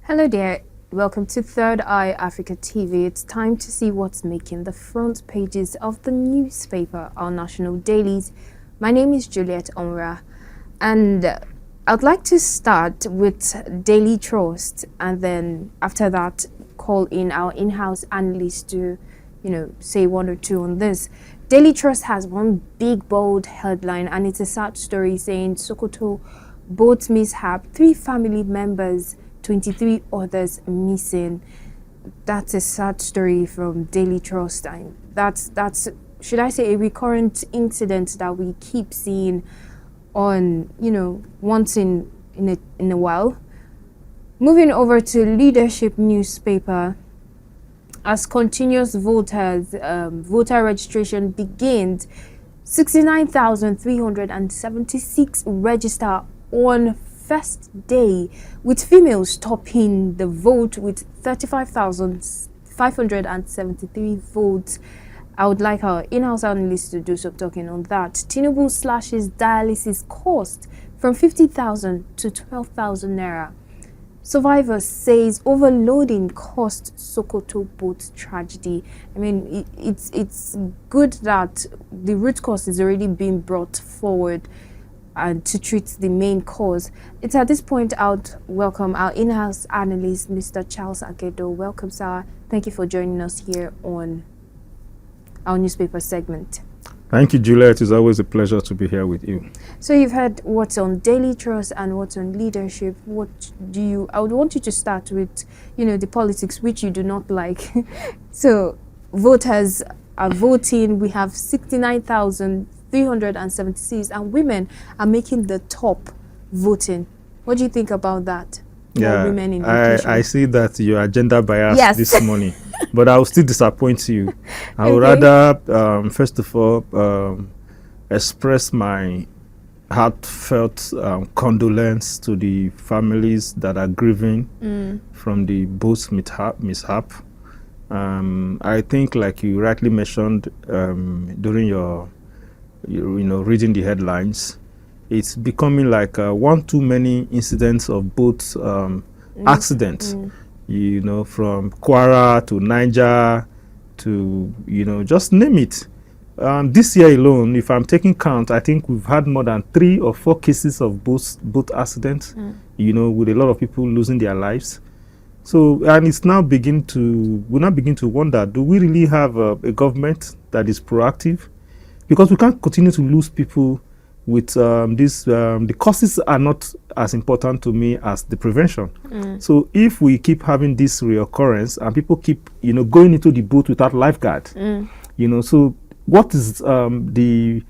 Hello there, welcome to Third Eye Africa TV. It's time to see what's making the front pages of the newspaper, our national dailies. My name is Juliet Omra, and I'd like to start with Daily Trust, and then after that call in our in-house analyst to, say one or two on this. Daily Trust has one big bold headline, and it's a sad story saying Sokoto boat mishap, 3 family members, 23 others missing. That's a sad story from Daily Trust. And that's should I say a recurrent incident that we keep seeing on once in a while. Moving over to Leadership newspaper, as continuous voter registration begins, 69,376 register on first day, with females topping the vote with 35,573 votes. I would like our in-house analyst to do some talking on that. Tinubu slashes dialysis cost from 50,000 to 12,000 naira. Survivor says overloading cost Sokoto boat tragedy. I mean, it's good that the root cause is already being brought forward and to treat the main cause. It's at this point I'd welcome our in-house analyst, Mr. Charles Agedo. Welcome, sir. Thank you for joining us here on our newspaper segment. Thank you, Juliet. It's always a pleasure to be here with you. So you've heard what's on Daily Trust and what's on Leadership. I would want you to start with, the politics, which you do not like. So voters are voting. We have 69,376, and women are making the top voting. What do you think about that? Yeah, women in I see that you are gender biased Yes. this morning, but I will still disappoint you. I would Okay. rather, first of all, express my heartfelt condolence to the families that are grieving from the boat mishap. I think, like you rightly mentioned during your reading the headlines, it's becoming like one too many incidents of boat accidents. From Kwara to Niger to just name it. This year alone, if I'm taking count, I think we've had more than 3 or 4 cases of boat accidents. With a lot of people losing their lives. So, and it's now we now begin to wonder: do we really have a government that is proactive? Because we can't continue to lose people with the causes are not as important to me as the prevention. So if we keep having this reoccurrence and people keep going into the boat without lifeguard, so what is the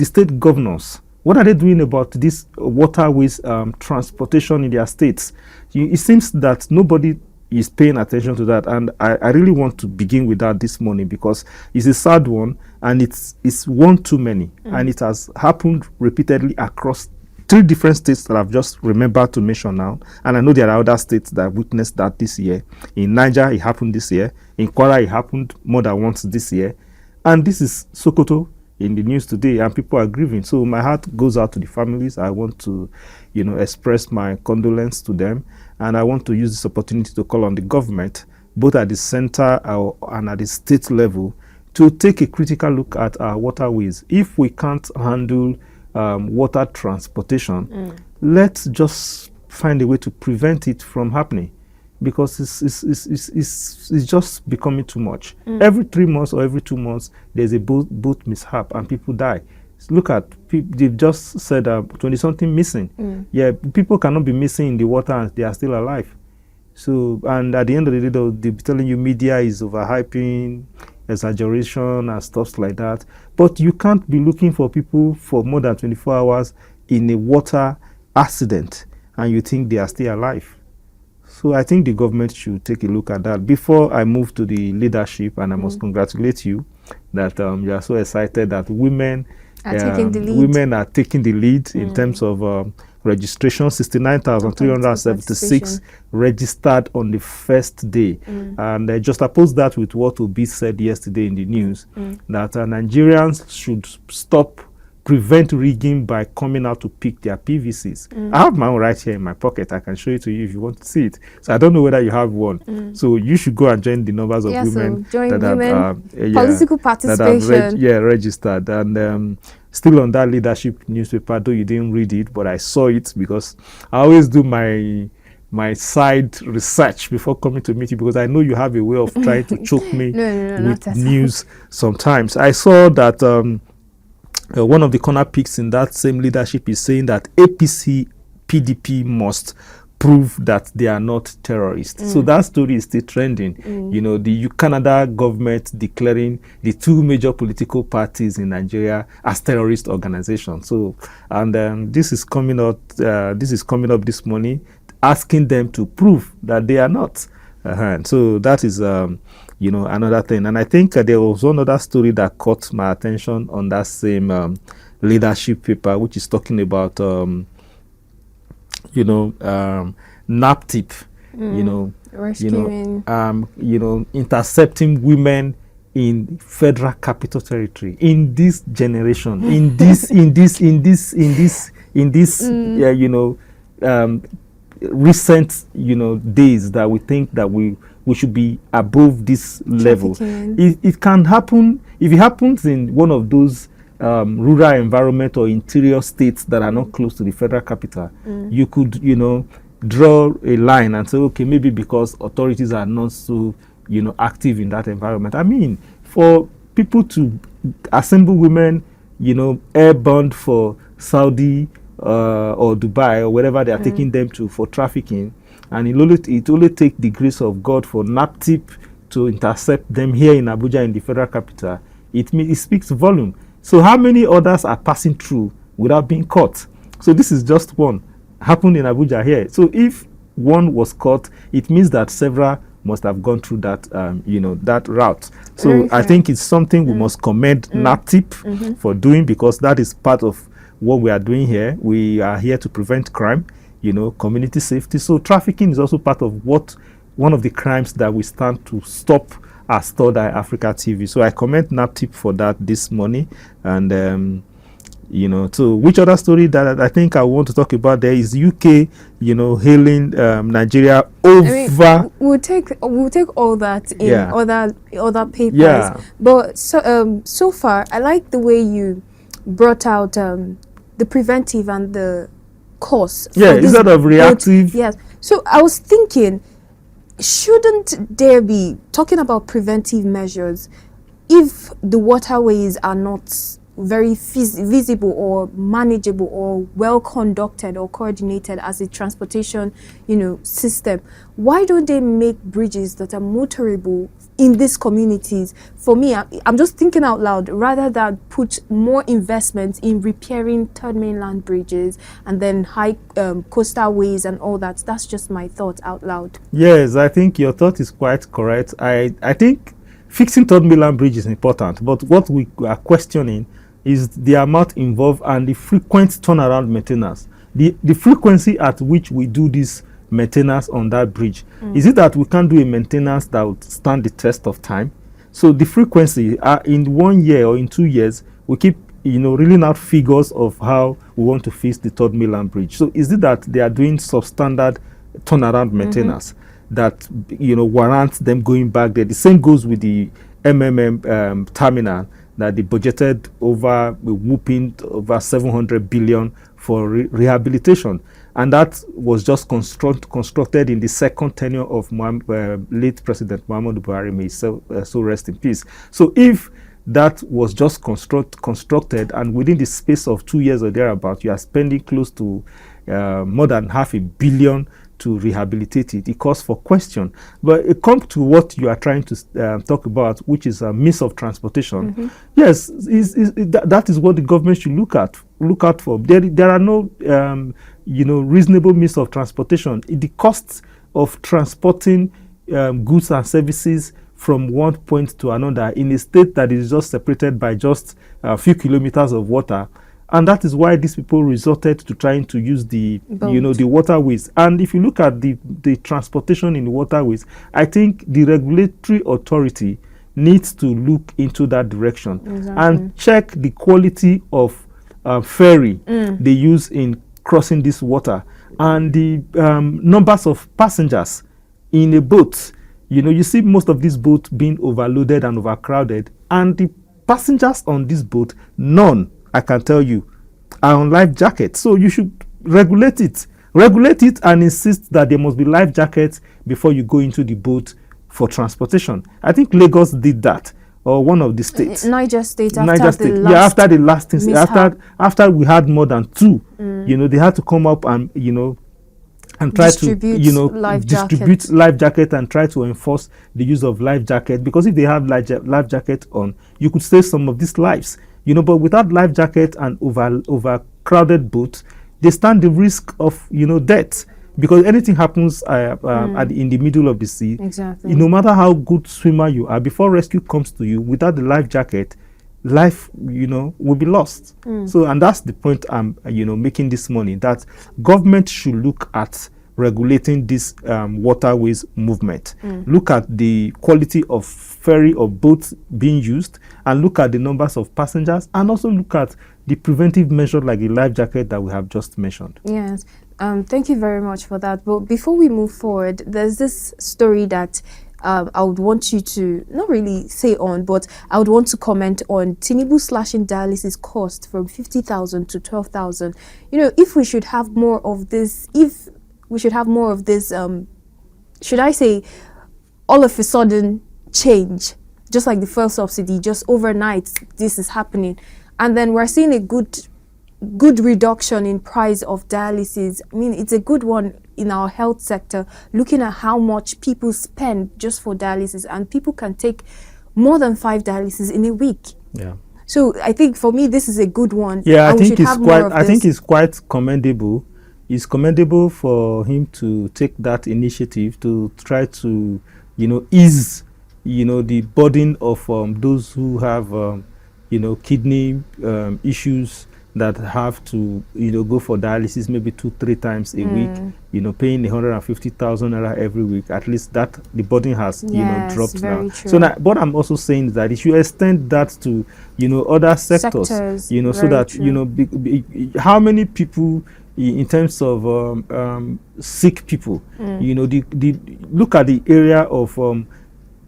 state governors, what are they doing about this waterways transportation in their states? It seems that nobody is paying attention to that, and I really want to begin with that this morning because it's a sad one, and it's one too many, and it has happened repeatedly across 3 different states that I've just remembered to mention now, and I know there are other states that witnessed that this year. In Niger, it happened this year. In Kwara, it happened more than once this year, and this is Sokoto in the news today, and people are grieving. So my heart goes out to the families. I want to, express my condolence to them. And I want to use this opportunity to call on the government, both at the center and at the state level, to take a critical look at our waterways. If we can't handle water transportation, let's just find a way to prevent it from happening, because it's just becoming too much. Every 3 months or every 2 months, there's a boat mishap and people die. Look at, they've just said 20-something missing. Yeah, people cannot be missing in the water and they are still alive. So, and at the end of the day, they'll be telling you media is overhyping, exaggeration and stuff like that. But you can't be looking for people for more than 24 hours in a water accident and you think they are still alive. So I think the government should take a look at that. Before I move to the leadership, and I must congratulate you that you are so excited that women are taking the lead. Women are taking the lead in terms of registration. 69,376 registered on the first day. And I just oppose that with what Obi said yesterday in the news, that Nigerians should stop prevent rigging by coming out to pick their PVCs. I have my own right here in my pocket. I can show it to you if you want to see it. So I don't know whether you have one. So you should go and join the numbers of women that have political participation. Registered. And still on that leadership newspaper, though you didn't read it, but I saw it because I always do my side research before coming to meet you, because I know you have a way of trying to choke me with news sometimes. I saw that one of the corner picks in that same leadership is saying that APC PDP must prove that they are not terrorists. So that story is still trending. You know, the Canada government declaring the two major political parties in Nigeria as terrorist organizations. So, and this is coming up. This is coming up this morning, asking them to prove that they are not. So that is, you know, another thing. And I think there was one other story that caught my attention on that same leadership paper, which is talking about, you know, NAPTIP, you know, rescuing, you know, intercepting women in Federal Capital Territory in this generation, in this, you know, recent, you know, days that we think that we should be above this level. It can happen. If it happens in one of those rural environment or interior states that are not close to the federal capital, you could, you know, draw a line and say, okay, maybe because authorities are not so, you know, active in that environment. I mean, for people to assemble women, you know, airbound for Saudi or Dubai or wherever they are taking them to for trafficking, and it only takes the grace of God for NAPTIP to intercept them here in Abuja, in the federal capital. It speaks volume. So how many others are passing through without being caught? So this is just one happened in Abuja here. So if one was caught, it means that several must have gone through that, you know, that route. So I think it's something we must commend NAPTIP for doing, because that is part of what we are doing here. We are here to prevent crime, you know, community safety. So trafficking is also part of one of the crimes that we stand to stop as Third Eye Africa TV. So I commend NAPTIP for that this morning. And you know, so which other story that I think I want to talk about there is UK, you know, hailing Nigeria over. I mean, we'll take all that in other papers. Yeah. But so far, I like the way you brought out the preventive and the cause. Yeah, instead of reactive. Yes. So I was thinking, shouldn't there be talking about preventive measures if the waterways are not very visible or manageable or well conducted or coordinated as a transportation, you know, system? Why don't they make bridges that are motorable in these communities? For me, I'm just thinking out loud, rather than put more investment in repairing third mainland bridges and then high coastal ways and all that. That's just my thought out loud. Yes, I think your thought is quite correct. I think fixing third mainland bridge is important, but what we are questioning is the amount involved and the frequent turnaround maintenance. The frequency at which we do this maintenance on that bridge. Is it that we can't do a maintenance that would stand the test of time? So the frequency, in 1 year or in 2 years, we keep, you know, reeling out figures of how we want to fix the third mainland bridge. So is it that they are doing substandard turnaround maintenance that, you know, warrants them going back there? The same goes with the MMM terminal, that they budgeted over a whooping over 700 billion for rehabilitation, and that was just constructed in the second tenure of late President Muhammadu Buhari, may so rest in peace. So if that was just constructed, and within the space of 2 years or thereabout, you are spending close to more than $500 million to rehabilitate it, it calls for question. But it comes to what you are trying to talk about, which is a means of transportation. Yes, that is what the government should look out for. There are no you know, reasonable means of transportation. The costs of transporting goods and services from one point to another in a state that is just separated by just a few kilometers of water. And that is why these people resorted to trying to use the, you know, the waterways. And if you look at the transportation in the waterways, I think the regulatory authority needs to look into that direction and check the quality of ferry they use in crossing this water, and the numbers of passengers in a boat. You see most of these boats being overloaded and overcrowded, and the passengers on this boat, none, I can tell you, are on life jackets. So you should regulate it and insist that there must be life jackets before you go into the boat for transportation. I think Lagos did that, or one of the states. Niger State. After the last incident, after we had more than two, they had to come up and and try to distribute life jacket and try to enforce the use of life jacket, because if they have life jacket on, you could save some of these lives. But without life jacket and overcrowded boats, they stand the risk of death, because anything happens in the middle of the sea. Exactly. No matter how good swimmer you are, before rescue comes to you, without the life jacket, life will be lost. So, and that's the point I'm making this morning, that government should look at regulating this waterways movement. Look at the quality of ferry or boats being used, and look at the numbers of passengers, and also look at the preventive measure like the life jacket that we have just mentioned. Yes. Thank you very much for that. But before we move forward, there's this story that I would want you to not really say on, but I would want to comment on Tinubu slashing dialysis cost from 50,000 to 12,000. If we should have more of this, should I say, all of a sudden change, just like the fuel subsidy, just overnight, this is happening. And then we're seeing a good reduction in price of dialysis. I mean, it's a good one in our health sector, looking at how much people spend just for dialysis, and people can take more than 5 dialysis in a week. Yeah. So I think for me, this is a good one. Yeah, I think it's quite commendable. It's commendable for him to take that initiative to try to, ease, the burden of those who have, kidney issues, that have to go for dialysis maybe 2-3 times a week, paying 150,000 naira every week. At least that the burden has dropped now. True. So now, what I'm also saying is that you should extend that to other sectors, so that how many people in terms of sick people, look at the area of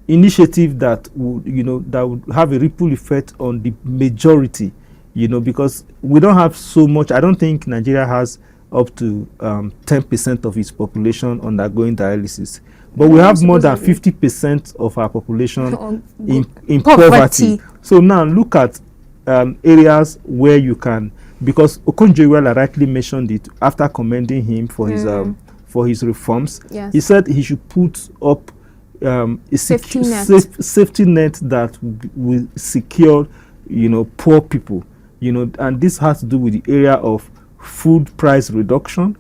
initiative that would have a ripple effect on the majority. Because we don't have so much. I don't think Nigeria has up to 10% of its population undergoing dialysis. But we have more than 50% of our population in poverty. So now look at areas where you can, because Okonjo-Iweala rightly mentioned it after commending him for his reforms. Yes. He said he should put up a safety net that will secure poor people. And this has to do with the area of food price reduction,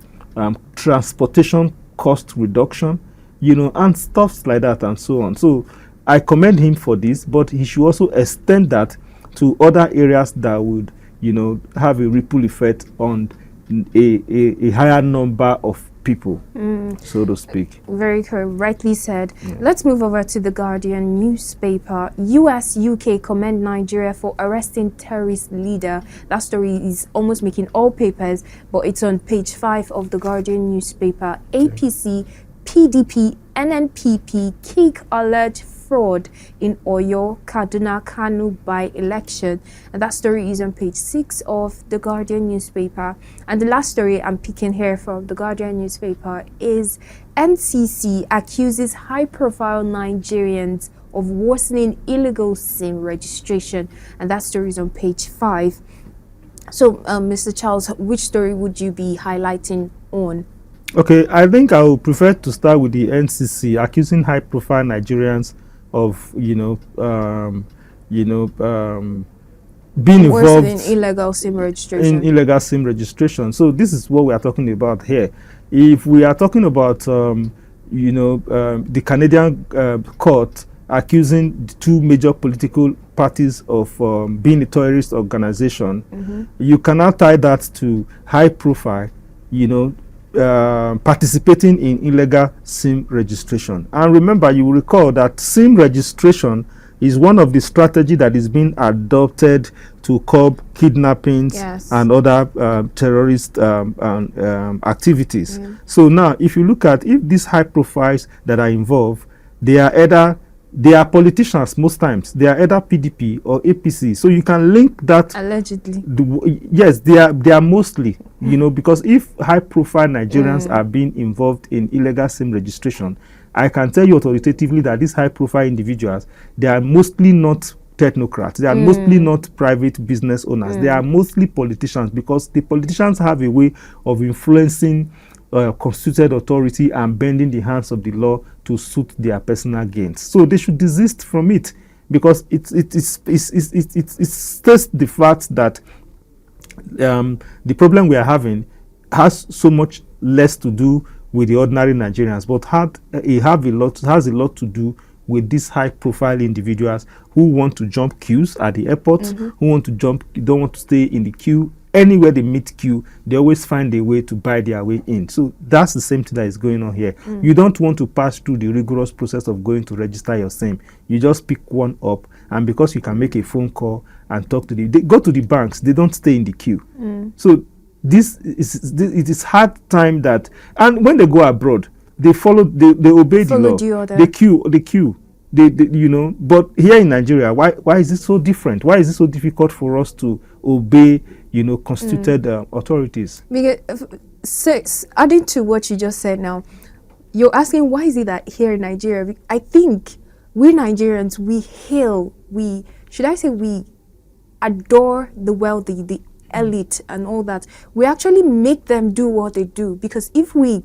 transportation cost reduction, and stuff like that and so on. So I commend him for this, but he should also extend that to other areas that would, have a ripple effect on a higher number of people, so to speak. Very rightly said. Yeah. Let's move over to the Guardian newspaper. US, UK commend Nigeria for arresting terrorist leader. That story is almost making all papers, but it's on page 5 of the Guardian newspaper. Okay. APC, PDP, NNPP kick alleged fraud in Oyo, Kaduna, Kano by-election. And that story is on page 6 of the Guardian newspaper. And the last story I'm picking here from the Guardian newspaper is NCC accuses high-profile Nigerians of worsening illegal SIM registration. And that story is on page 5. So, Mr. Charles, which story would you be highlighting on? Okay, I think I would prefer to start with the NCC accusing high-profile Nigerians of being involved in illegal SIM registration. So this is what we are talking about here. If we are talking about the Canadian court accusing the 2 major political parties of being a terrorist organization, you cannot tie that to high profile, participating in illegal SIM registration. And remember, you will recall that SIM registration, is one of the strategy that is being adopted to curb kidnappings Yes. and other terrorist activities. So now, if you look at if these high profiles that are involved, they are politicians most times. They are either PDP or APC. So you can link that. Allegedly. Yes, they are mostly, because if high-profile Nigerians are being involved in illegal SIM registration, I can tell you authoritatively that these high-profile individuals, they are mostly not technocrats. They are mostly not private business owners. They are mostly politicians, because the politicians have a way of influencing constituted authority and bending the hands of the law to suit their personal gains. So they should desist from it, because it states the fact that the problem we are having has so much less to do with the ordinary Nigerians, but has a lot to do with these high-profile individuals who want to jump queues at the airport, who don't want to stay in the queue. Anywhere they meet queue, they always find a way to buy their way in. So that's the same thing that is going on here. You don't want to pass through the rigorous process of going to register your SIM. You just pick one up, and because you can make a phone call and talk to they go to the banks, they don't stay in the queue. So it is hard time that, and when they go abroad, they obey the law. They queue. They but here in Nigeria, why is it so different? Why is it so difficult for us to obey, constituted authorities? Because adding to what you just said now, you're asking why is it that here in Nigeria, I think we Nigerians, we adore the wealthy, the elite and all that. We actually make them do what they do, because if we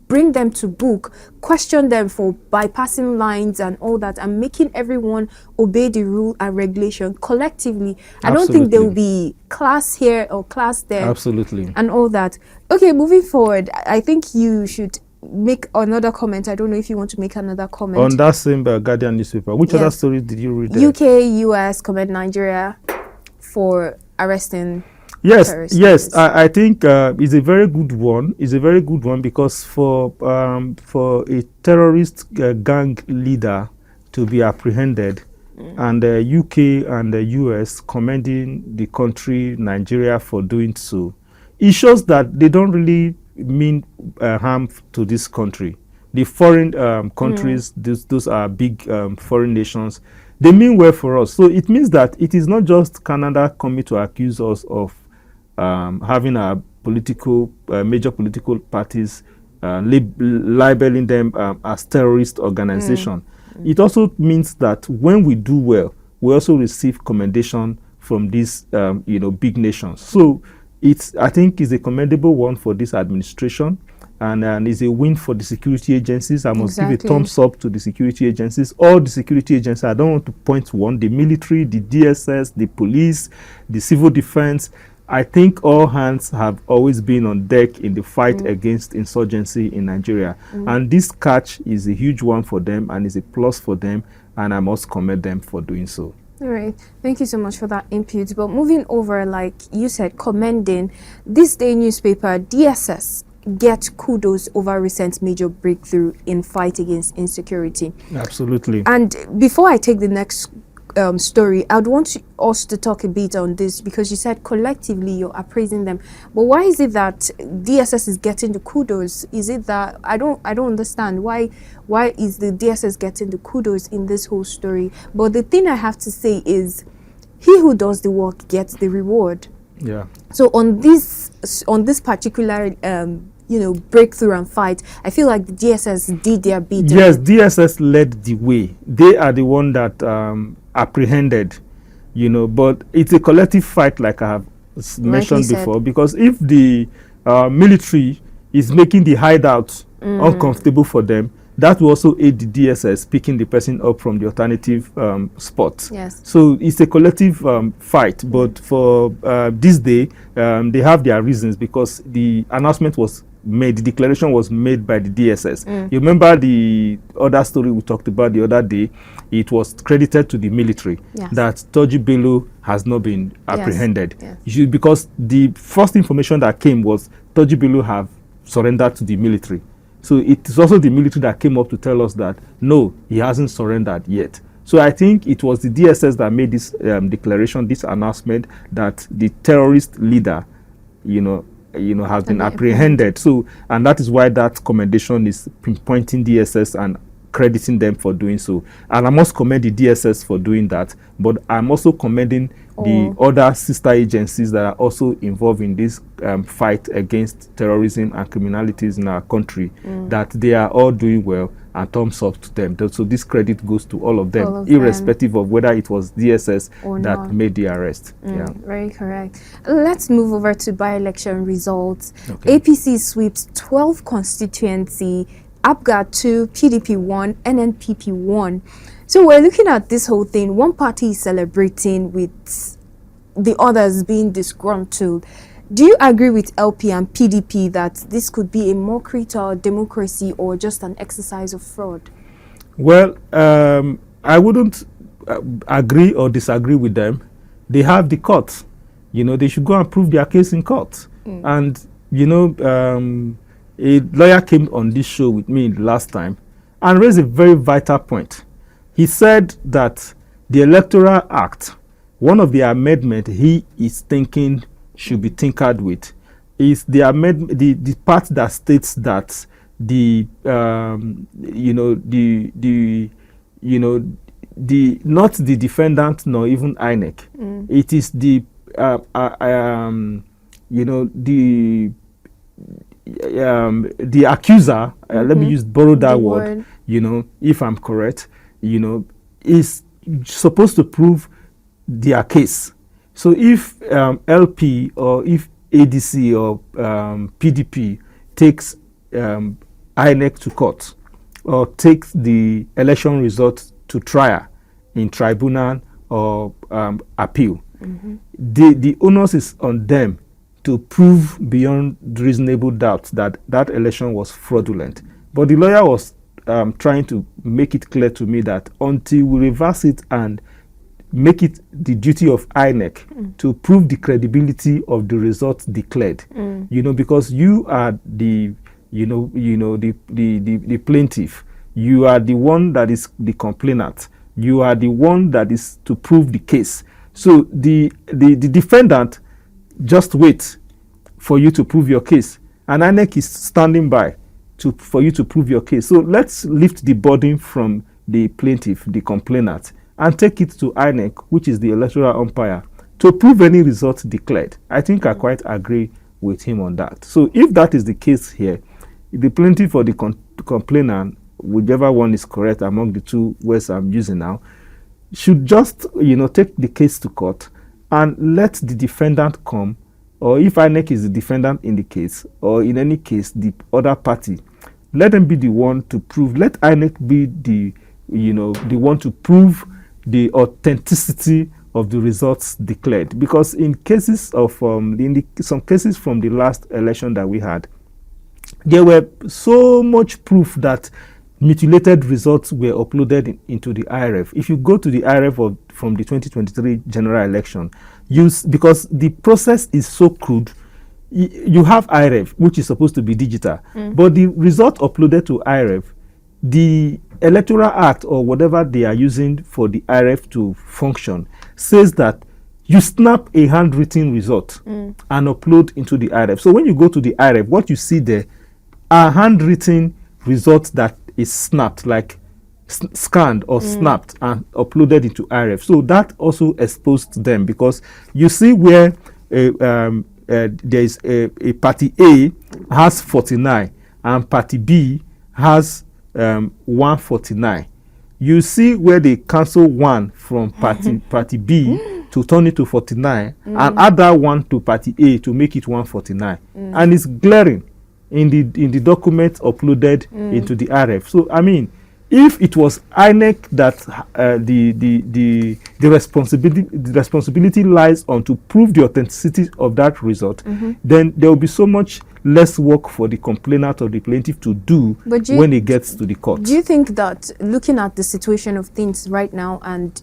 bring them to book, question them for bypassing lines and all that, and making everyone obey the rule and regulation collectively, I don't think there will be class here or class there. Absolutely. And all that. Okay, moving forward, I think you should make another comment. I don't know if you want to make another comment. On that same Guardian newspaper, which other stories did you read there? UK, US commend Nigeria for arresting terrorists. Yes, I think it's a very good one. It's a very good one, because for a terrorist gang leader to be apprehended, and the UK and the US commending the country Nigeria for doing so, it shows that they don't really mean harm to this country. The foreign countries, those are big foreign nations, they mean well for us. So it means that it is not just Canada coming to accuse us of having a major political parties labeling them as terrorist organization. It also means that when we do well, we also receive commendation from these big nations. So I think it's a commendable one for this administration, and it's a win for the security agencies. I must give a thumbs up to the security agencies. All the security agencies, I don't want to point one, the military, the DSS, the police, the civil defense. I think all hands have always been on deck in the fight against insurgency in Nigeria. And this catch is a huge one for them, and is a plus for them, and I must commend them for doing so. All right. Thank you so much for that input. But moving over, like you said, commending this day newspaper, DSS get kudos over recent major breakthrough in fight against insecurity. Absolutely. And before I take the next story, I'd want us to talk a bit on this, because you said collectively you're appraising them, but why is it that DSS is getting the kudos? Is it that I don't understand why is the DSS getting the kudos in this whole story? But the thing I have to say is, he who does the work gets the reward. Yeah. So on this particular breakthrough and fight, I feel like the DSS did their bit. Yes, DSS led the way. They are the one that apprehended, but it's a collective fight, like I have mentioned before, because if the military is making the hideout uncomfortable for them, that will also aid the DSS picking the person up from the alternative spot. Yes. So it's a collective fight, but for this day, they have their reasons, because the announcement was made, the declaration was made by the DSS. You remember the other story we talked about the other day? It was credited to the military that Toji Bello has not been apprehended. Yes. Because the first information that came was Toji Bello have surrendered to the military. So it is also the military that came up to tell us that no, he hasn't surrendered yet. So I think it was the DSS that made this declaration, this announcement that the terrorist leader, has been apprehended. So, and that is why that commendation is pinpointing DSS and crediting them for doing so. And I must commend the DSS for doing that, but I'm also commending the other sister agencies that are also involved in this fight against terrorism and criminalities in our country, that they are all doing well, and thumbs up to them. So this credit goes to all of them, irrespective of whether it was DSS or that not made the arrest. Very correct. Let's move over to by-election results. APC sweeps 12 constituency, APGA 2, PDP 1, NNPP 1. So we're looking at this whole thing. One party is celebrating with the others being disgruntled. Do you agree with LP and PDP that this could be a mockery to our democracy or just an exercise of fraud? Well, I wouldn't agree or disagree with them. They have the court. They should go and prove their case in court. And, a lawyer came on this show with me last time and raised a very vital point. He said that the Electoral Act, one of the amendments he is thinking should be tinkered with, is the amendment, the part that states that the not the defendant nor even INEC. It is the the accuser. Let me borrow that word. If I'm correct, is supposed to prove their case. So if LP or if ADC or PDP takes INEC to court or takes the election results to trial in tribunal or appeal, the onus is on them to prove beyond reasonable doubt that that election was fraudulent. But the lawyer was trying to make it clear to me that until we reverse it and make it the duty of INEC to prove the credibility of the results declared, because you are the plaintiff, you are the one that is the complainant, you are the one that is to prove the case. So the defendant just wait for you to prove your case, and INEC is standing by for you to prove your case. So let's lift the burden from the plaintiff, the complainant, and take it to INEC, which is the electoral umpire, to prove any result declared. I think I quite agree with him on that. So if that is the case here, the plaintiff or the complainant, whichever one is correct among the two words I'm using now, should just take the case to court and let the defendant come, or if INEC is the defendant in the case, or in any case the other party, let them be the one to prove. Let INEC be the one to prove the authenticity of the results declared. Because in cases of some cases from the last election that we had, there were so much proof that mutilated results were uploaded into the IRF. If you go to the IRF from the 2023 general election, because the process is so crude, you have IRF, which is supposed to be digital, but the result uploaded to IRF, the Electoral Act or whatever they are using for the IRF to function says that you snap a handwritten result and upload into the IRF. So when you go to the IRF, what you see there are handwritten results that is snapped, like scanned or snapped and uploaded into IRF. So that also exposed them, because you see where there is a party A has 49 and party B has 149. You see where they cancel one from party B to turn it to 49 and add that one to party A to make it 149, and it's glaring in the document uploaded into the RF. So I mean, if it was INEC that the responsibility lies on to prove the authenticity of that result, then there will be so much less work for the complainant or the plaintiff to do when it gets to the court. Do you think that, looking at the situation of things right now, and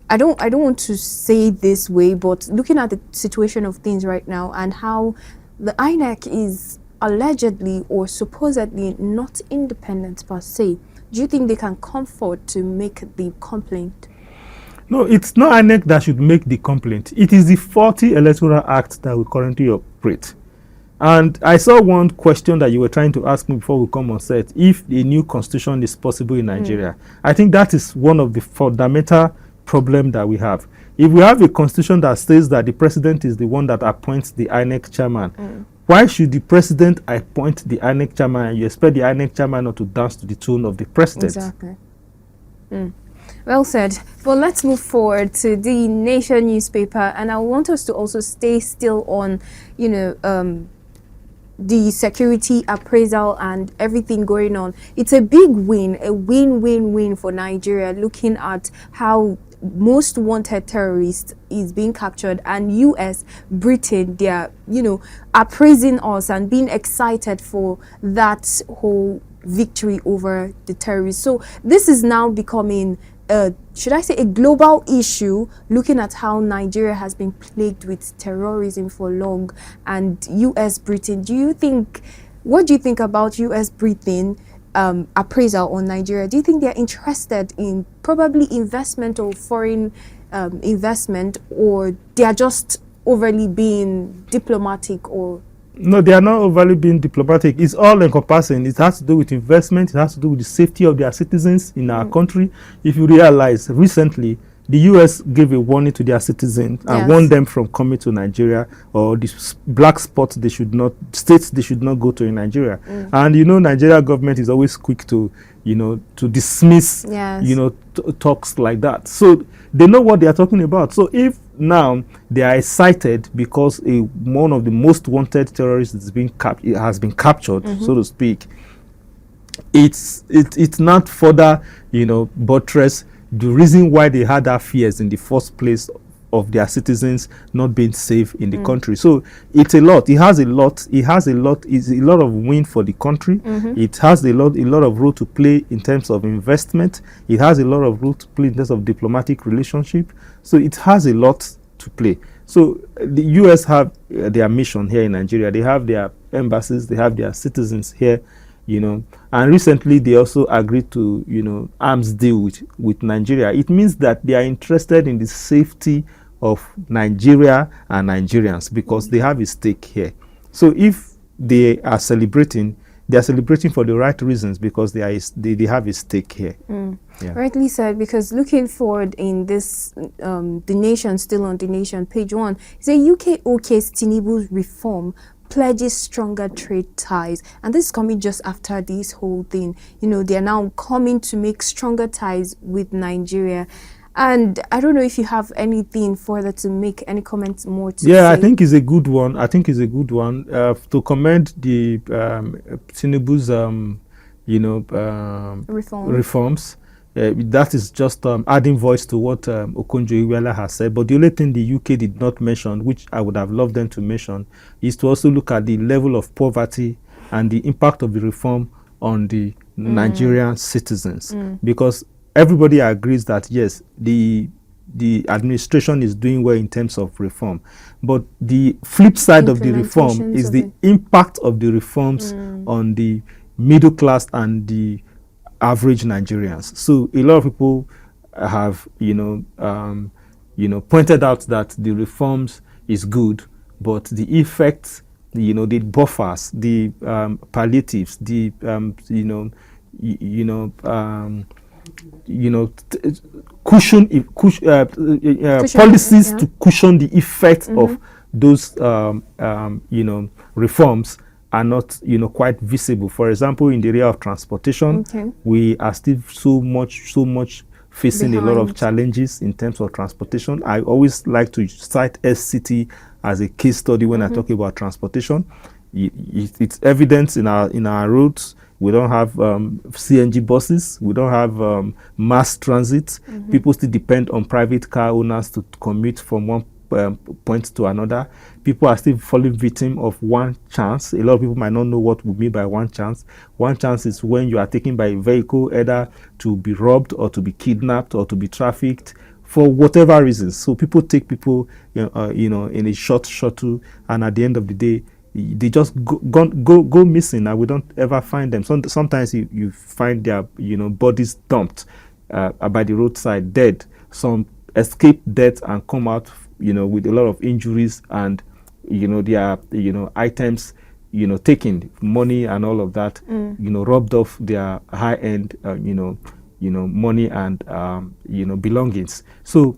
I don't want to say this way, but looking at the situation of things right now and how the INEC is allegedly or supposedly not independent per se, Do you think they can come forward to make the complaint? No, it's not INEC that should make the complaint. It is the faulty Electoral Act that we currently operate. And I saw one question that you were trying to ask me before we come on set, if a new constitution is possible in Nigeria. I think that is one of the fundamental problems that we have. If we have a constitution that says that the president is the one that appoints the INEC chairman, why should the president appoint the INEC chairman and you expect the INEC chairman not to dance to the tune of the president? Exactly. Well said. Well, let's move forward to the Nation newspaper, and I want us to also stay still on, the security appraisal and everything going on. It's a big win, a win-win-win for Nigeria, looking at how most wanted terrorists is being captured, and US, Britain, they are, appraising us and being excited for that whole victory over the terrorists. So this is now becoming should I say a global issue, looking at how Nigeria has been plagued with terrorism for long, and US, Britain. What do you think about US, Britain appraisal on Nigeria? Do you think they're interested in probably investment or foreign investment, or they are just overly being diplomatic? Or no, they are not overly being diplomatic. It's all encompassing. It has to do with investment. It has to do with the safety of their citizens in our country. If you realize, recently, the US gave a warning to their citizens and warned them from coming to Nigeria, or the black spots states they should not go to in Nigeria. And Nigeria government is always quick to dismiss talks like that. So they know what they are talking about. So if now they are excited because one of the most wanted terrorists has been captured, so to speak, it's not further buttress the reason why they had that fears in the first place of their citizens not being safe in the country. So it's a lot. It has a lot. It's a lot of win for the country. It has a lot of role to play in terms of investment. It has a lot of role to play in terms of diplomatic relationship. So it has a lot to play. So the US have their mission here in Nigeria. They have their embassies. They have their citizens here. And recently they also agreed to, arms deal with Nigeria. It means that they are interested in the safety of Nigeria and Nigerians because they have a stake here. So if they are celebrating for the right reasons because they have a stake here. Rightly said, because looking forward in this, The Nation, still on The Nation, page 1, it's a UK OK's Tinubu's reform pledges stronger trade ties, and this is coming just after this whole thing. They are now coming to make stronger ties with Nigeria. And I don't know if you have anything further to make, any comments more to say. I think it's a good one. To commend the Tinubu's reforms. That is just adding voice to what Okonjo-Iweala has said. But the only thing the UK did not mention, which I would have loved them to mention, is to also look at the level of poverty and the impact of the reform on the Nigerian citizens. Because everybody agrees that, yes, the administration is doing well in terms of reform. But the flip side of the reform is the impact of the reforms on the middle class and the average Nigerians. So a lot of people have, pointed out that the reforms is good, but the effects, the buffers, the palliatives, the policies to cushion the effects of those reforms are not quite visible. For example, in the area of transportation, we are still so much facing a lot of challenges in terms of transportation. I always like to cite SCT as a case study when I talk about transportation. It's evident in our roads. We don't have CNG buses. We don't have mass transit. People still depend on private car owners to commute from one point to another. People are still falling victim of one chance. A lot of people might not know what we mean by one chance. One chance is when you are taken by a vehicle either to be robbed or to be kidnapped or to be trafficked for whatever reasons. So people take people, in a short shuttle, and at the end of the day, they just go missing, and we don't ever find them. Sometimes you find their bodies dumped by the roadside, dead. Some escape death and come out with a lot of injuries, and their items taken, money and all of that, robbed off their high-end money and belongings. So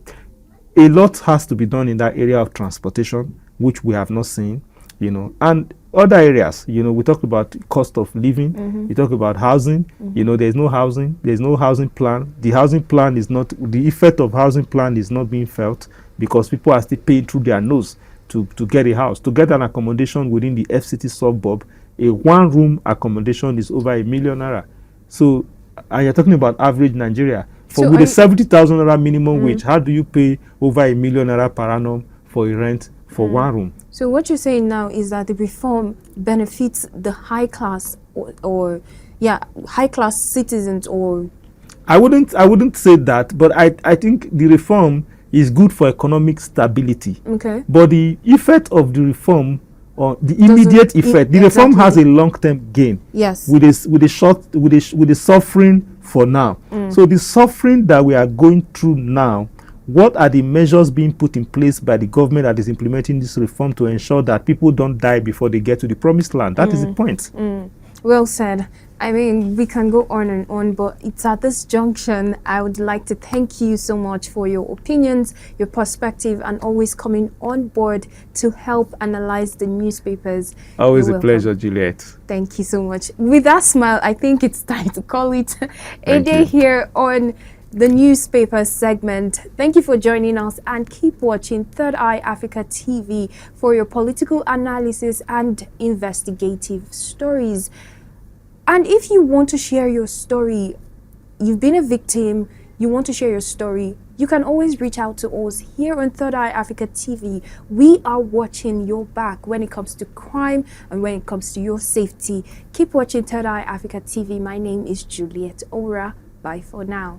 a lot has to be done in that area of transportation, which we have not seen, and other areas. We talked about cost of living. We talk about housing. There's no housing plan. The housing plan is not, the effect of housing plan is not being felt, because people are still paying through their nose to get a house. To get an accommodation within the FCT suburb, a one-room accommodation is over ₦1 million. So, and you're talking about average Nigeria. With a 70,000 naira minimum wage, how do you pay over ₦1 million per annum for a rent for one room? So what you're saying now is that the reform benefits the high class or high class citizens, or I wouldn't say that, but I think the reform is good for economic stability. Okay. But the effect of the reform, or the immediate effect, the reform has a long-term gain. Yes. With the suffering for now. So the suffering that we are going through now, what are the measures being put in place by the government that is implementing this reform to ensure that people don't die before they get to the promised land? That is the point. Well said. I mean, we can go on and on, but it's at this junction I would like to thank you so much for your opinions, your perspective, and always coming on board to help analyze the newspapers. Always a pleasure, Juliet. Thank you so much. With that smile, I think it's time to call it a day here on the newspaper segment. Thank you for joining us, and keep watching Third Eye Africa TV for your political analysis and investigative stories. And if you want to share your story, you've been a victim, you want to share your story, you can always reach out to us here on Third Eye Africa TV. We are watching your back when it comes to crime and when it comes to your safety. Keep watching Third Eye Africa TV. My name is Juliet Ora. Bye for now.